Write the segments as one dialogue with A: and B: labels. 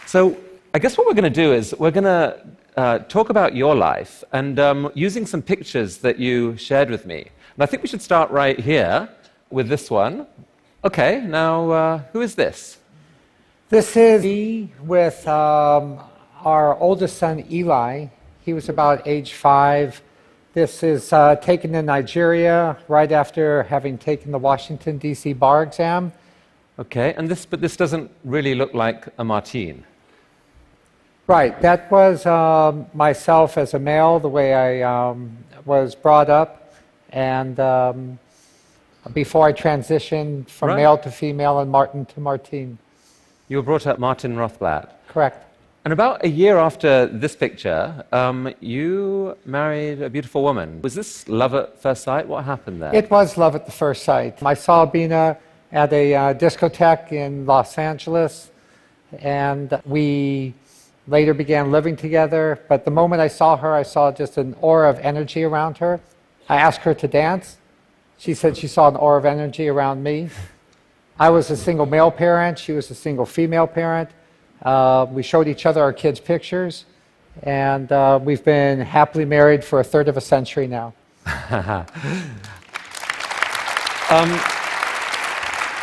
A: So I guess what we're going to do is we're going to talk about your life and using some pictures that you shared with me. And I think we should start right here with this one. Okay, now who is this?
B: This is me with our oldest son, Eli. He was about age 5. This is taken in Nigeria right after having taken the Washington, D.C. bar exam.
A: Okay, but this doesn't really look like a Martine.
B: Right, that was myself as a male, the way I was brought up, and before I transitioned from male to female and Martin to Martine.
A: You were brought up Martine Rothblatt.
B: Correct.
A: And about a year after this picture, you married a beautiful woman. Was this love at first sight? What happened there?
B: It was love at the first sight. I saw Bina at a discotheque in Los Angeles, and we later began living together. But the moment I saw her, I saw just an aura of energy around her. I asked her to dance. She said she saw an aura of energy around me. I was a single male parent. She was a single female parent. We showed each other our kids' pictures, and we've been happily married for a third of a century now.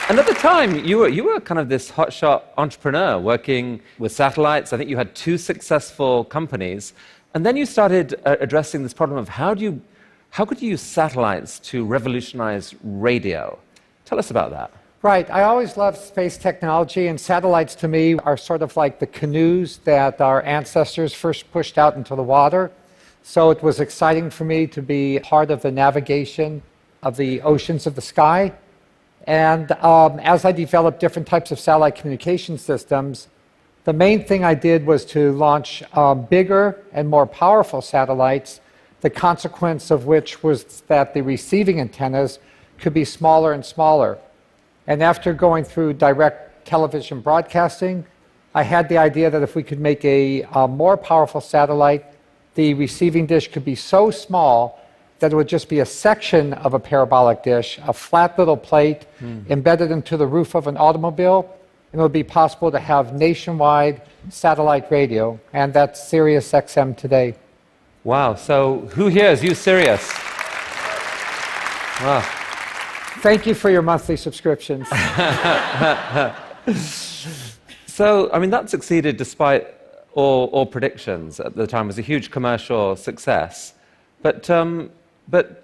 A: And at the time, you were kind of this hotshot entrepreneur working with satellites. I think you had 2 successful companies. And then you started addressing this problem of how could you use satellites to revolutionize radio? Tell us about that.
B: Right. I always loved space technology, and satellites to me are sort of like the canoes that our ancestors first pushed out into the water. So it was exciting for me to be part of the navigation of the oceans of the sky. And as I developed different types of satellite communication systems, the main thing I did was to launch bigger and more powerful satellites, the consequence of which was that the receiving antennas could be smaller and smaller. And after going through direct television broadcasting, I had the idea that if we could make a more powerful satellite, the receiving dish could be so small that it would just be a section of a parabolic dish, a flat little plate embedded into the roof of an automobile, and it would be possible to have nationwide satellite radio, and that's Sirius XM today.
A: Wow, so who here has used Sirius? Wow.
B: Thank you for your monthly subscriptions.
A: So, I mean, that succeeded despite all predictions at the time. It was a huge commercial success. But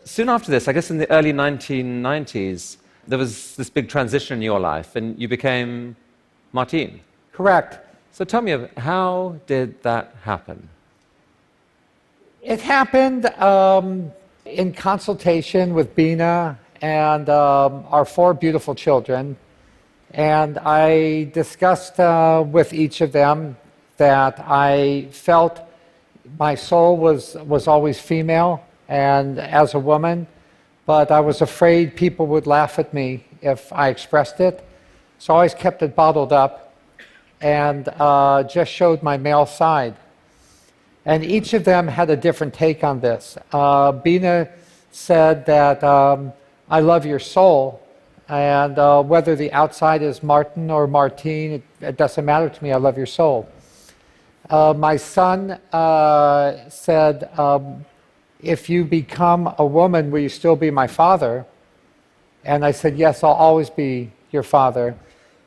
A: soon after this, I guess in the early 1990s, there was this big transition in your life, and you became Martine.
B: Correct.
A: So tell me, how did that happen?
B: It happened in consultation with Bina and our 4 beautiful children. And I discussed with each of them that I felt my soul was always female and as a woman, but I was afraid people would laugh at me if I expressed it. So I always kept it bottled up and just showed my male side. And each of them had a different take on this. Bina said that I love your soul, and whether the outside is Martin or Martine, it doesn't matter to me, I love your soul. My son said, if you become a woman, will you still be my father? And I said, yes, I'll always be your father,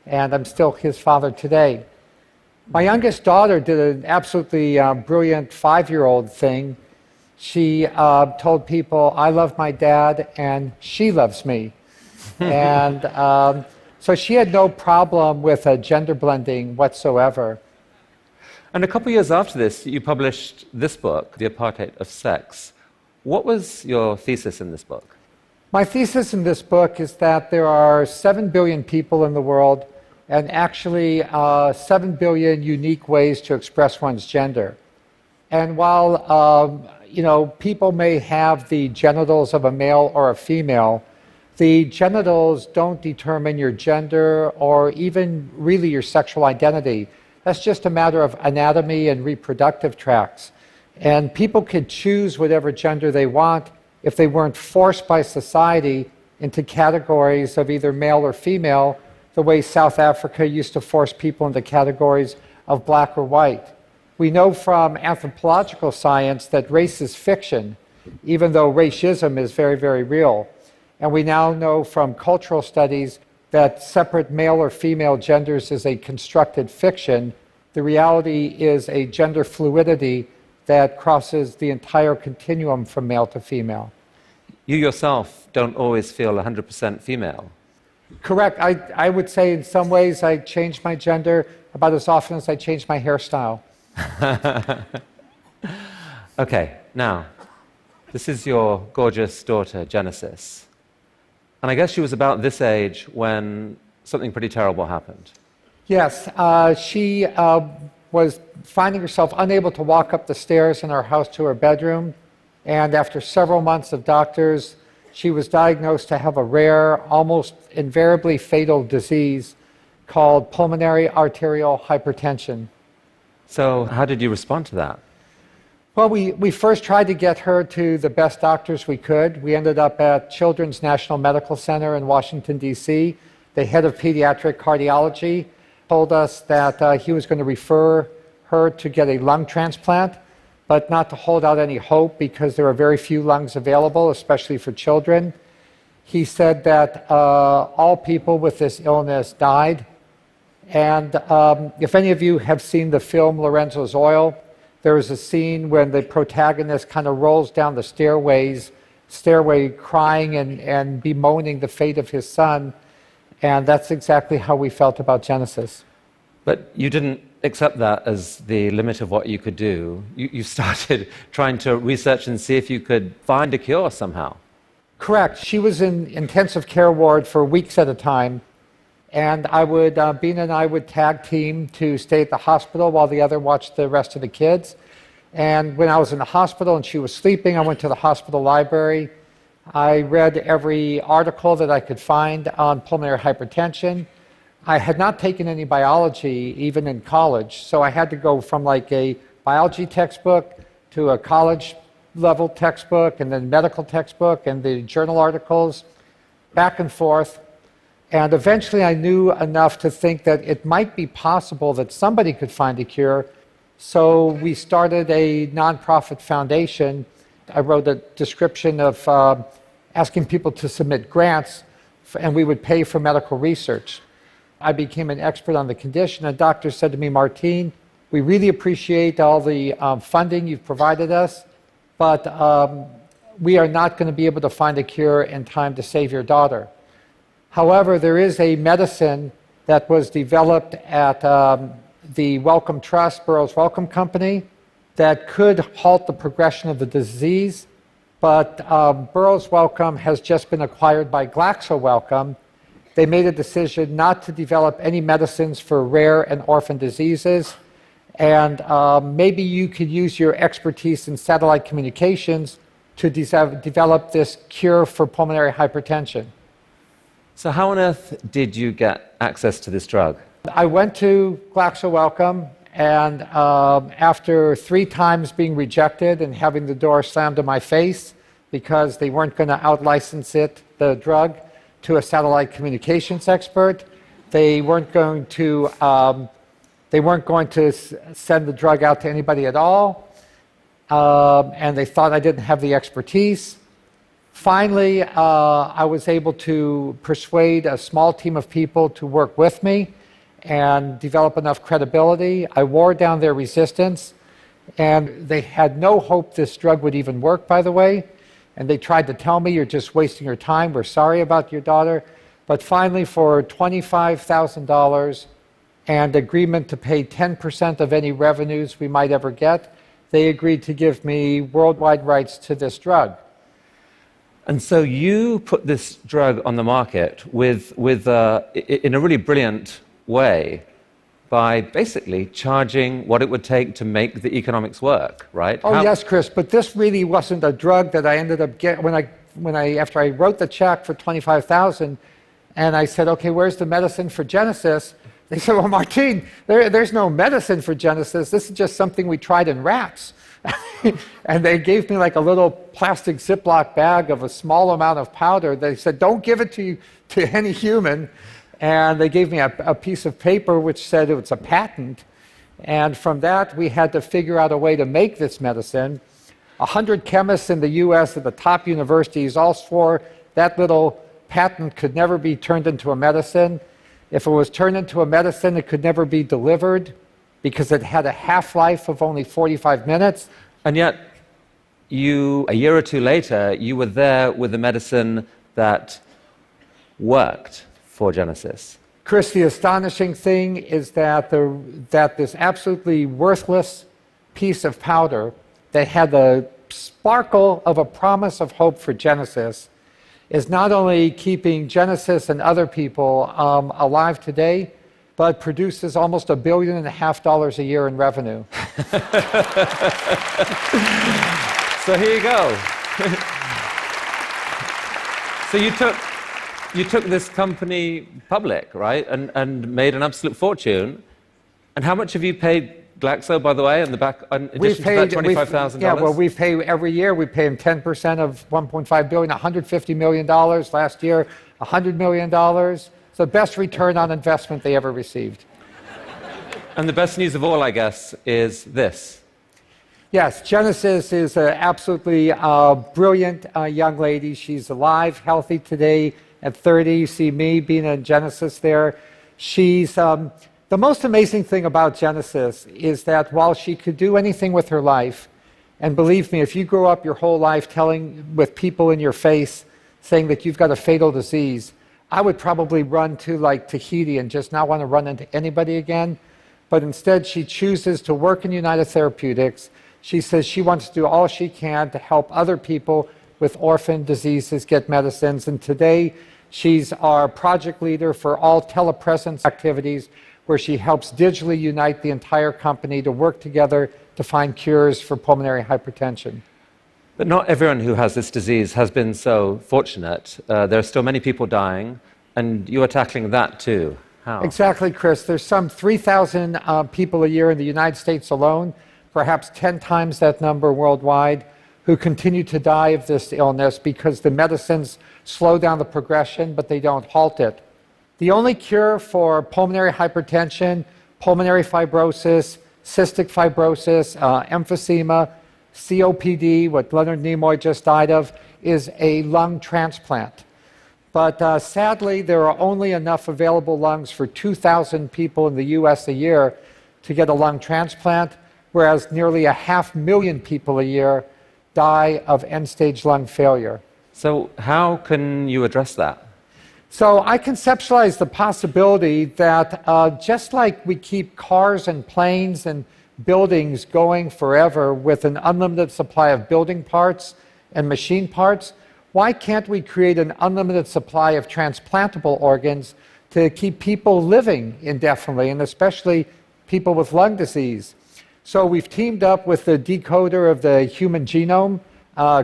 B: and I'm still his father today. My youngest daughter did an absolutely brilliant 5-year-old thing. She told people, I love my dad, and she loves me. And so she had no problem with gender blending whatsoever.
A: And a couple of years after this, you published this book, The Apartheid of Sex. What was your thesis in this book?
B: My thesis in this book is that there are 7 billion people in the world, and actually 7 billion unique ways to express one's gender. And while people may have the genitals of a male or a female, the genitals don't determine your gender or even really your sexual identity. That's just a matter of anatomy and reproductive tracts. And people could choose whatever gender they want if they weren't forced by society into categories of either male or female, the way South Africa used to force people into categories of black or white. We know from anthropological science that race is fiction, even though racism is very, very real. And we now know from cultural studies that separate male or female genders is a constructed fiction. The reality is a gender fluidity that crosses the entire continuum from male to female.
A: You yourself don't always feel 100% female.
B: Correct. I would say in some ways I change my gender about as often as I change my hairstyle.
A: Okay, now, this is your gorgeous daughter, Genesis. And I guess she was about this age when something pretty terrible happened.
B: Yes, she was finding herself unable to walk up the stairs in our house to her bedroom. And after several months of doctors, she was diagnosed to have a rare, almost invariably fatal disease called pulmonary arterial hypertension.
A: So how did you respond to that?
B: Well, we first tried to get her to the best doctors we could. We ended up at Children's National Medical Center in Washington, D.C. The head of pediatric cardiology told us that he was going to refer her to get a lung transplant, but not to hold out any hope because there are very few lungs available, especially for children. He said that all people with this illness died. And if any of you have seen the film Lorenzo's Oil, there is a scene when the protagonist kind of rolls down the stairway crying and bemoaning the fate of his son. And that's exactly how we felt about Genesis.
A: But you didn't accept that as the limit of what you could do. You started trying to research and see if you could find a cure somehow.
B: Correct. She was in intensive care ward for weeks at a time. And Bina and I would tag team to stay at the hospital while the other watched the rest of the kids. And when I was in the hospital and she was sleeping, I went to the hospital library. I read every article that I could find on pulmonary hypertension. I had not taken any biology even in college, so I had to go from like a biology textbook to a college level textbook and then medical textbook and the journal articles, back and forth. And eventually I knew enough to think that it might be possible that somebody could find a cure. So we started a nonprofit foundation. I wrote a description of asking people to submit grants, and we would pay for medical research. I became an expert on the condition, and doctors said to me, Martine, we really appreciate all the funding you've provided us, but we are not going to be able to find a cure in time to save your daughter. However, there is a medicine that was developed at the Wellcome Trust, Burroughs Wellcome Company, that could halt the progression of the disease, but Burroughs Wellcome has just been acquired by Glaxo Wellcome. They made a decision not to develop any medicines for rare and orphan diseases, and maybe you could use your expertise in satellite communications to develop this cure for pulmonary hypertension.
A: So how on earth did you get access to this drug?
B: I went to Glaxo Wellcome, and after 3 times being rejected and having the door slammed in my face because they weren't going to out-license the drug, to a satellite communications expert, they weren't going to send the drug out to anybody at all, and they thought I didn't have the expertise. Finally, I was able to persuade a small team of people to work with me and develop enough credibility. I wore down their resistance, and they had no hope this drug would even work, by the way. And they tried to tell me, you're just wasting your time, we're sorry about your daughter. But finally, for $25,000 and agreement to pay 10% of any revenues we might ever get, they agreed to give me worldwide rights to this drug.
A: And so you put this drug on the market in a really brilliant way by basically charging what it would take to make the economics work, right?
B: Oh, yes, Chris, but this really wasn't a drug that I ended up getting after I wrote the check for $25,000 and I said, okay, where's the medicine for Genesis? They said, well, Martine, there's no medicine for Genesis. This is just something we tried in rats. And they gave me like a little plastic Ziploc bag of a small amount of powder. They said, don't give it to any human. And they gave me a piece of paper which said it was a patent. And from that, we had to figure out a way to make this medicine. 100 chemists in the US at the top universities all swore that little patent could never be turned into a medicine. If it was turned into a medicine, it could never be delivered because it had a half-life of only 45 minutes.
A: And yet, you, a year or two later, you were there with a medicine that worked for Genesis.
B: Chris, the astonishing thing is that this absolutely worthless piece of powder that had the sparkle of a promise of hope for Genesis is not only keeping Genesis and other people alive today, but produces almost $1.5 billion a year in revenue.
A: So here you go. So you took this company public, right, and made an absolute fortune. And how much have you paid Glaxo, by the way, in the back, in addition to that $25,000?
B: Yeah, well, we pay every year. We pay them 10% of $1.5 billion, $150 million last year, $100 million. It's the best return on investment they ever received.
A: And the best news of all, I guess, is this.
B: Yes, Genesis is an absolutely brilliant young lady. She's alive, healthy today at 30. You see me being in Genesis there. She's... The most amazing thing about Genesis is that while she could do anything with her life, and believe me, if you grew up your whole life telling with people in your face, saying that you've got a fatal disease, I would probably run to like Tahiti and just not want to run into anybody again. But instead, she chooses to work in United Therapeutics. She says she wants to do all she can to help other people with orphan diseases get medicines. And today, she's our project leader for all telepresence activities, where she helps digitally unite the entire company to work together to find cures for pulmonary hypertension.
A: But not everyone who has this disease has been so fortunate. There are still many people dying, and you are tackling that too. How?
B: Exactly, Chris. There's some 3,000 people a year in the United States alone, perhaps 10 times that number worldwide, who continue to die of this illness because the medicines slow down the progression, but they don't halt it. The only cure for pulmonary hypertension, pulmonary fibrosis, cystic fibrosis, emphysema, COPD, what Leonard Nimoy just died of, is a lung transplant. But sadly, there are only enough available lungs for 2,000 people in the US a year to get a lung transplant, whereas nearly 500,000 people a year die of end-stage lung failure.
A: So how can you address that?
B: So I conceptualize the possibility that just like we keep cars and planes and buildings going forever with an unlimited supply of building parts and machine parts, why can't we create an unlimited supply of transplantable organs to keep people living indefinitely, and especially people with lung disease? So we've teamed up with the decoder of the human genome,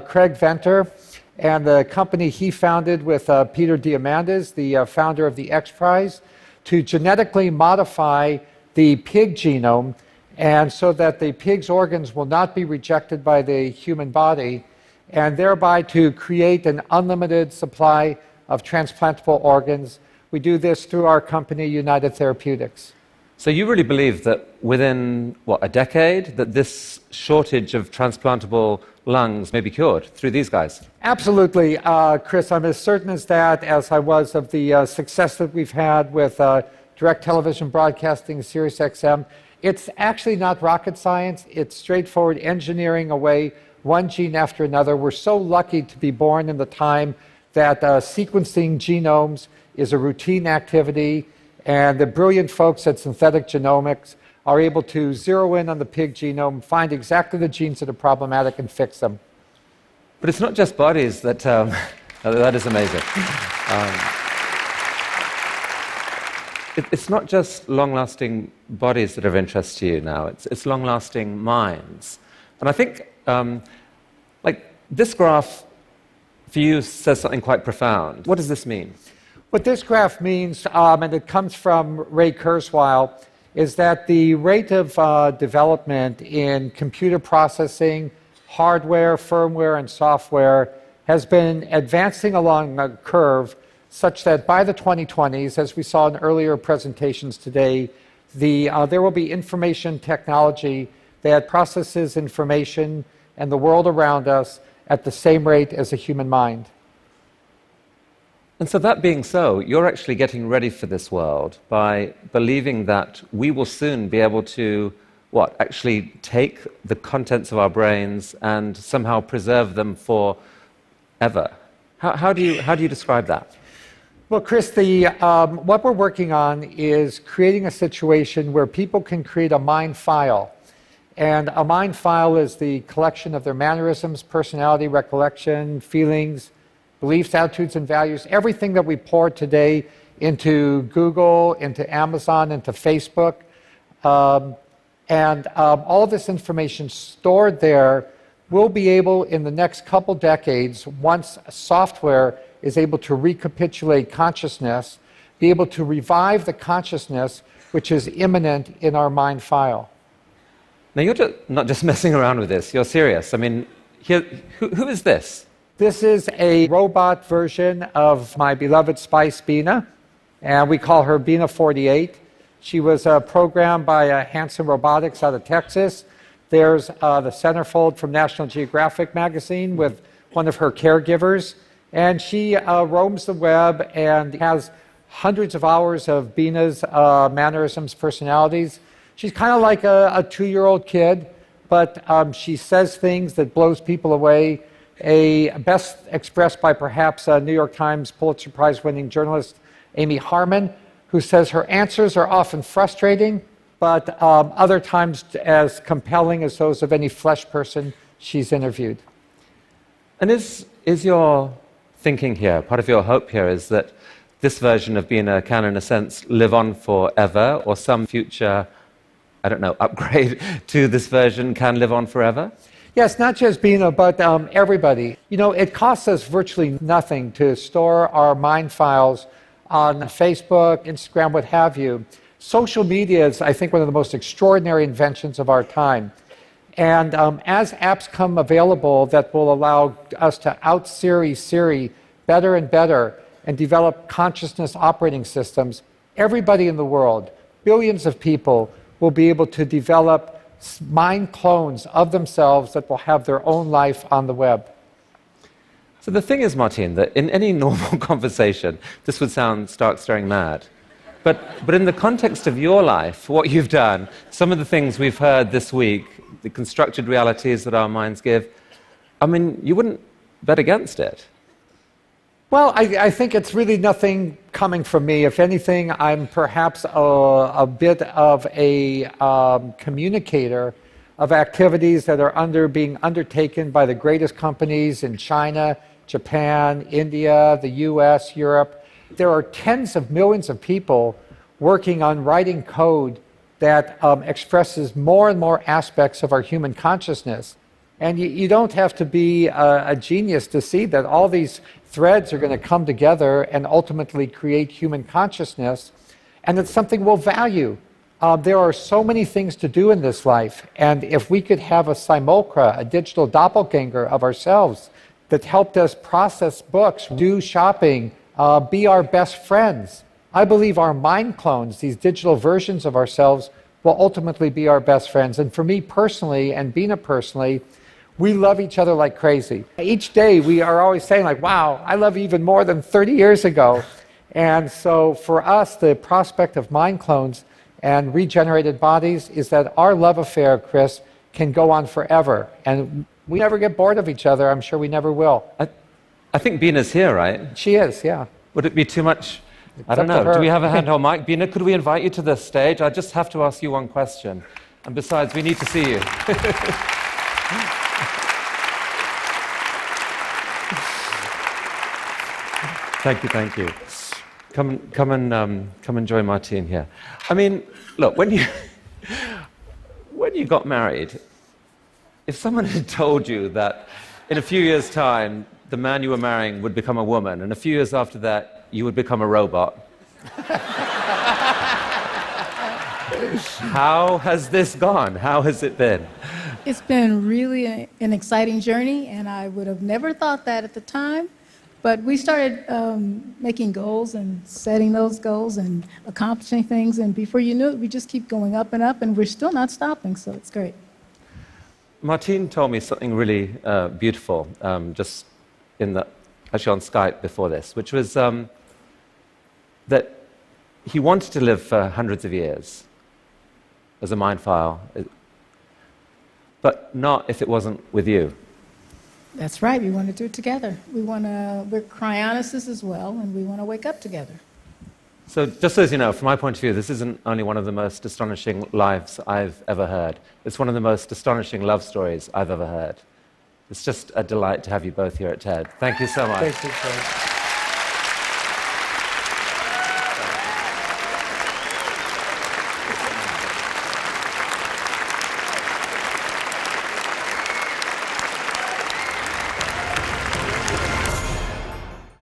B: Craig Venter, and the company he founded with Peter Diamandis, the founder of the X Prize, to genetically modify the pig genome, and so that the pig's organs will not be rejected by the human body, and thereby to create an unlimited supply of transplantable organs. We do this through our company, United Therapeutics.
A: So you really believe that within, a decade, that this shortage of transplantable lungs may be cured through these guys?
B: Absolutely, Chris. I'm as certain as that as I was of the success that we've had with direct television broadcasting, Sirius XM. It's actually not rocket science. It's straightforward engineering away one gene after another. We're so lucky to be born in the time that sequencing genomes is a routine activity, and the brilliant folks at Synthetic Genomics are able to zero in on the pig genome, find exactly the genes that are problematic, and fix them.
A: But it's not just bodies that... that is amazing. It's not just long-lasting bodies that are of interest to you now. It's long-lasting minds. And I think, this graph for you says something quite profound. What does this mean?
B: What this graph means, and it comes from Ray Kurzweil, is that the rate of development in computer processing, hardware, firmware, and software has been advancing along a curve such that by the 2020s, as we saw in earlier presentations today, There will be information technology that processes information and the world around us at the same rate as a human mind.
A: And so that being so, you're actually getting ready for this world by believing that we will soon be able to, actually take the contents of our brains and somehow preserve them forever. How do you describe that?
B: Well, Chris, what we're working on is creating a situation where people can create a mind file. And a mind file is the collection of their mannerisms, personality, recollection, feelings, beliefs, attitudes, and values, everything that we pour today into Google, into Amazon, into Facebook. All of this information stored there will be able, in the next couple decades, once software is able to recapitulate consciousness, be able to revive the consciousness which is immanent in our mind file.
A: Now, you're not just messing around with this, you're serious. I mean, who is this?
B: This is a robot version of my beloved Spice Bina, and we call her Bina 48. She was programmed by Hanson Robotics out of Texas. There's the centerfold from National Geographic magazine with one of her caregivers, and she roams the web and has hundreds of hours of Bina's mannerisms, personalities. She's kind of like a 2-year-old kid, but she says things that blows people away. Best expressed by perhaps New York Times Pulitzer Prize-winning journalist Amy Harmon, who says her answers are often frustrating, but other times as compelling as those of any flesh person she's interviewed.
A: And is your thinking here, part of your hope here, is that this version of Bina can, in a sense, live on forever, or some future, upgrade to this version can live on forever?
B: Yes, not just Bina, but everybody. It costs us virtually nothing to store our mind files on Facebook, Instagram, what have you. Social media is, I think, one of the most extraordinary inventions of our time. And as apps come available that will allow us to out-Siri better and better and develop consciousness operating systems, everybody in the world, billions of people, will be able to develop mind clones of themselves that will have their own life on the web.
A: So the thing is, Martine, that in any normal conversation, this would sound stark staring mad. But in the context of your life, what you've done, some of the things we've heard this week, the constructed realities that our minds give, you wouldn't bet against it.
B: Well, I think it's really nothing coming from me. If anything, I'm perhaps a bit of a communicator of activities that are being undertaken by the greatest companies in China, Japan, India, the US, Europe. There are tens of millions of people working on writing code that expresses more and more aspects of our human consciousness. And you don't have to be a genius to see that all these threads are going to come together and ultimately create human consciousness, and it's something we'll value. There are so many things to do in this life, and if we could have a simulacra, a digital doppelganger of ourselves that helped us process books, do shopping, be our best friends, I believe our mind clones, these digital versions of ourselves, will ultimately be our best friends. And for me personally, and Bina personally, we love each other like crazy. Each day we are always saying like, wow, I love you even more than 30 years ago. And so for us, the prospect of mind clones and regenerated bodies is that our love affair, Chris, can go on forever. And we never get bored of each other. I'm sure we never will.
A: I think Bina's here, right?
B: She is, yeah.
A: Would it be too much? I don't know. Do we have a handheld mic? Bina, could we invite you to the stage? I just have to ask you one question. And besides, we need to see you. Thank you. Come and join Martine here. Look, when you got married, if someone had told you that in a few years' time the man you were marrying would become a woman, and a few years after that you would become a robot, how has this gone? How has it been?
C: It's been really an exciting journey, and I would have never thought that at the time. But we started making goals and setting those goals and accomplishing things, and before you knew it, we just keep going up, and we're still not stopping, so it's great.
A: Martine told me something really beautiful, just actually on Skype before this, which was that he wanted to live for hundreds of years as a mind file, but not if it wasn't with you.
C: That's right. We want to do it together. We're cryonicists as well, and we want to wake up together.
A: So just so as you know, from my point of view, this isn't only one of the most astonishing lives I've ever heard. It's one of the most astonishing love stories I've ever heard. It's just a delight to have you both here at TED. Thank you so much.
B: Thank you, Chris.